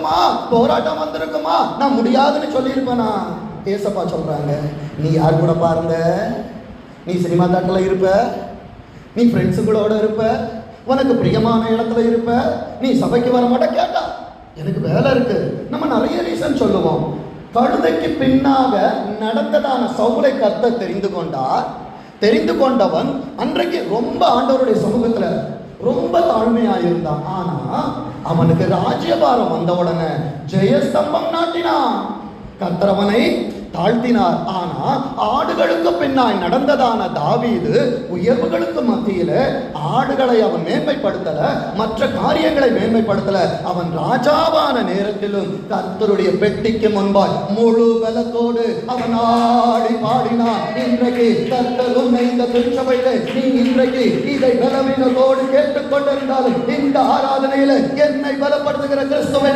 வந்திருக்குமா, போராட்டம் வந்திருக்குமா, நான் முடியாதுன்னு சொல்லியிருப்பேனா? ஏசப்பா சொல்றாங்க, நீ யார் கூட பாருங்க, நீ சினிமா தேட்டரில் இருப்ப, நீ ஃப்ரெண்ட்ஸுங்களோட இருப்ப, உனக்கு பிரியமான இடத்துல இருப்ப, நீ சபைக்கு வர மாட்ட. கேட்டா எனக்கு வேலை இருக்கு, நம்ம நிறைய ரீசன் சொல்லுவோம். கழுதைக்கு பின்னாக நடந்ததான சவுலை கர்த்தர் தெரிந்து கொண்டவன் அன்றைக்கு ரொம்ப ஆண்டவருடைய சமூகத்துல ரொம்ப தாழ்மையா இருந்தான். ஆனா அவனுக்கு ராஜ்யபாரம் வந்த உடனே ஜெயஸ்தம்பம் நாட்டினான். கர்த்தர் அவனை தாழ்த்தினார். ஆனா ஆடுகளுக்கு பின்னாய் நடந்ததான தாவீது உயர்வுகளுக்கு மத்தியில ஆடுகளை அவன் மேன்மைப்படுத்தல, மற்ற காரியங்களை மேன்மைப்படுத்தல. அவன் ராஜாவான நேரத்திலும் கர்த்தருடைய பெட்டிக்கு முன்பாய் முழு பலத்தோடு அவன் ஆடி பாடினான். இன்றைக்கு கர்த்தர் உன்னை இந்த திருச்சபையில நீ இன்றைக்கு இதை பலவீனத்தோடு கேட்டுக்கொண்டிருந்தாலும் இந்த ஆராதனையில என்னை பலப்படுத்துகிற கிறிஸ்துவை